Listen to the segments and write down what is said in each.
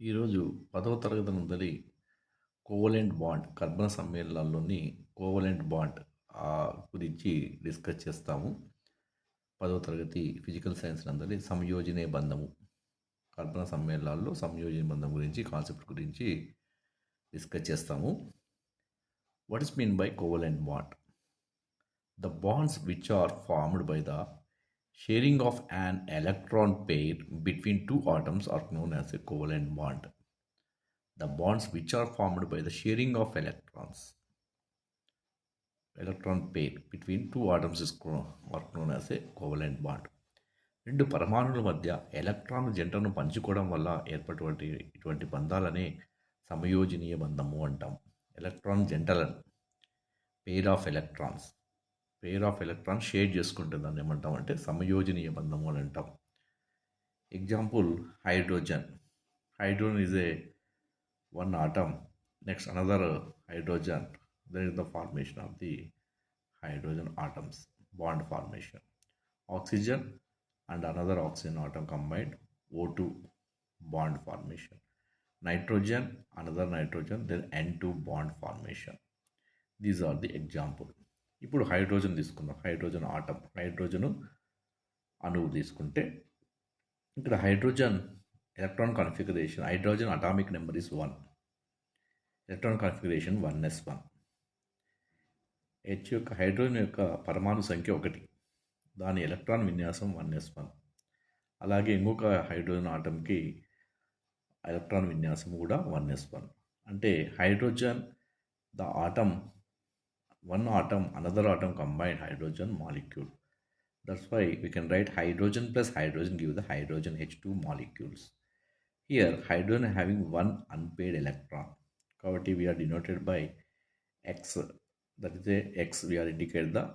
ఈరోజు 10వ తరగతి నుండి కోవలెంట్ బాండ్ కర్బన సమ్మేళనాల్లోని కోవలెంట్ బాండ్ గురించి డిస్కస్ చేస్తాము. 10వ తరగతి ఫిజికల్ సైన్స్ నందలి సంయోజనే బంధము కర్బన సమ్మేళనాల్లో సంయోజన బంధం గురించి కాన్సెప్ట్ గురించి డిస్కస్ చేస్తాము. What is mean by covalent bond? The bonds which are formed by the sharing of an electron pair between two atoms are known as a covalent bond. The bonds which are formed by the sharing of electron pair between two atoms are known as a covalent bond. రెండు పరమాణువుల మధ్య electron జంటను పంచుకోవడం వల్ల ఏర్పడినటువంటి ఇటువంటి బంధాలనే సమయోజనీయ బంధము అంటాం. ఎలక్ట్రాన్ జంటలను పెయిర్ ఆఫ్ ఎలక్ట్రాన్స్ షేర్ చేసుకుంటుంది దాన్ని ఏమంటామంటే సమయోజనీయ బంధము అని అంటాం. Example hydrogen. Hydrogen is a one atom, next another hydrogen, then is the formation of the hydrogen atoms, bond formation. Oxygen and another oxygen atom combined, O2 bond formation. Nitrogen, another nitrogen, then N2 bond formation. These are the example. ఇప్పుడు hydrogen తీసుకుందాం. Hydrogen atom, hydrogen అణువు తీసుకుంటే ఇక్కడ hydrogen electron configuration, hydrogen atomic number is 1, electron configuration 1s1. H యొక్క hydrogen యొక్క పరమాణు సంఖ్య 1, దాని ఎలక్ట్రాన్ విన్యాసం 1s1. అలాగే ఇంకొక హైడ్రోజన్ ఆటంకి ఎలక్ట్రాన్ విన్యాసం కూడా 1s1. అంటే hydrogen the atom, one atom another atom combined hydrogen molecule. That's why we can write hydrogen plus hydrogen give the hydrogen H2 molecules. Here hydrogen having one unpaired electron, కాబట్టి we are denoted by X, that is a X we are indicate the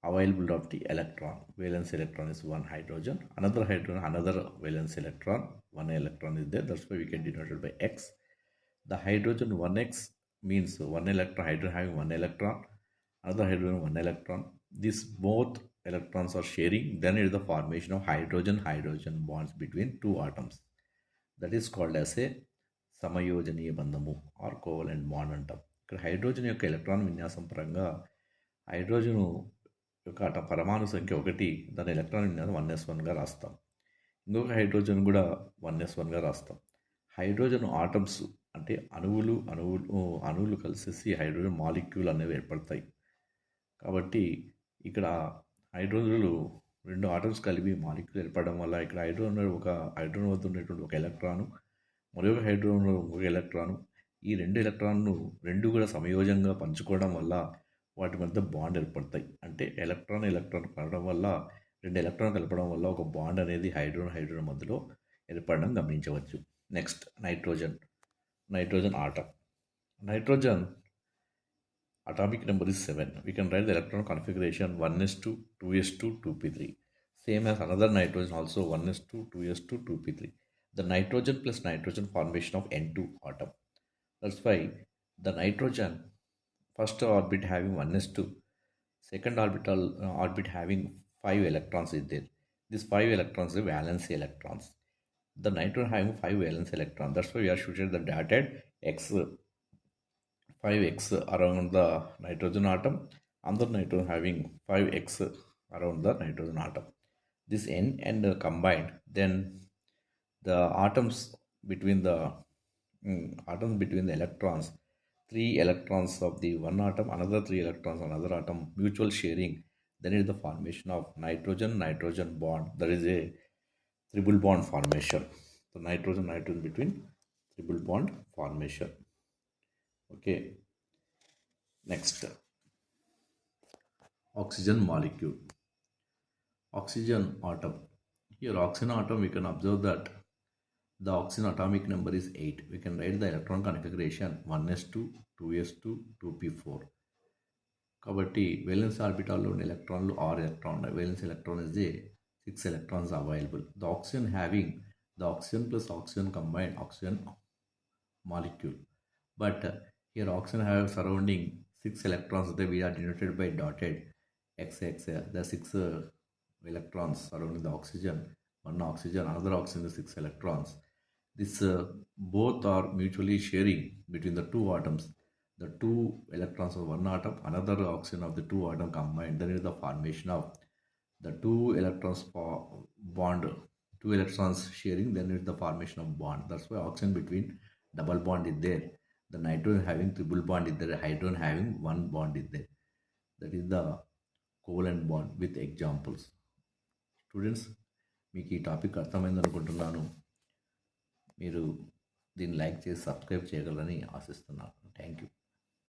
available of the electron. Valence electron is one hydrogen, another hydrogen another valence electron, one electron is there, that's why we can denoted by X. The hydrogen 1x means one electron, hydrogen having one electron, another hydrogen one electron. These both electrons are sharing, then it is the formation of hydrogen bonds between two atoms. That is called as a సమయోజనీయ బంధము are covalent bond అంటాం. ఇక్కడ hydrogen యొక్క electron విన్యాసం పరంగా hydrogen యొక్క పరమాణు సంఖ్య 1, దాని ఎలక్ట్రాన్ విన్యాసం 1s1గా రాస్తాం. ఇంకొక హైడ్రోజన్ కూడా 1s1గా రాస్తాం. హైడ్రోజన్ ఆటమ్స్ అంటే అణువులు కలిసేసి హైడ్రోజన్ మాలిక్యూల్ అనేవి ఏర్పడతాయి. కాబట్టి ఇక్కడ హైడ్రోజన్లు రెండు ఆటమ్స్ కలిపి మాలిక్యూల్ ఏర్పడడం వల్ల ఇక్కడ హైడ్రోజన్ వద్ద ఉన్నటువంటి ఒక ఎలక్ట్రాను, మరొక హైడ్రోజన్ ఇంకొక ఎలక్ట్రాను, ఈ రెండు ఎలక్ట్రాన్లు రెండు కూడా సమయోజంగా పంచుకోవడం వల్ల వాటి మధ్య బాండ్ ఏర్పడతాయి. అంటే ఎలక్ట్రాన్ కలపడం వల్ల, రెండు ఎలక్ట్రాన్ కలపడం వల్ల ఒక బాండ్ అనేది హైడ్రోజన్ మధ్యలో ఏర్పడడం గమనించవచ్చు. Next nitrogen atom. Nitrogen atomic number is 7. We can write the electron configuration 1s2, 2s2, 2p3. Same as another nitrogen also 1s2, 2s2, 2p3. The nitrogen plus nitrogen formation of N2 atom. That's why the nitrogen first orbit having 1s2, second orbit having 5 electrons is there. These 5 electrons are valence electrons. The nitrogen having 5 valence electrons. That's why we are shooting the dotted X, 5x around the nitrogen atom, another nitrogen having 5x around the nitrogen atom. This N and combined, then the atoms between the electrons, 3 electrons of the one atom, another 3 electrons another atom, mutual sharing, then it is the formation of nitrogen bond. That is a triple bond formation. So nitrogen between triple bond formation. Okay, next, oxygen molecule. Oxygen atom. Here oxygen atom, we can observe that the oxygen atomic number is 8. We can write the electron configuration 1s2, 2s2, 2p4. కాబట్టి valence orbital లో ఉన్న ఎలక్ట్రాన్లు 6 electron ఉన్నాయి. valence electron is the 6 electrons available. The oxygen having the oxygen plus oxygen combined oxygen molecule. But here oxygen have surrounding 6 electrons that we are denoted by dotted XX. The 6 electrons surrounding the oxygen, one oxygen, another oxygen, the 6 electrons. This both are mutually sharing between the two atoms. The two electrons of one atom, another oxygen of the two atom combined. Then is the formation of the two electrons bond, two electrons sharing. Then is the formation of bond. That's why oxygen between double bond is there. The nitrogen having triple bond is there. Hydrogen having one bond is there. That is the covalent bond with examples. Students, మీకు ఈ topic అర్థమైంది అనుకుంటున్నాను. మీరు దీన్ని like చేసి subscribe చేయగలరని ఆశిస్తున్నాను. Thank you.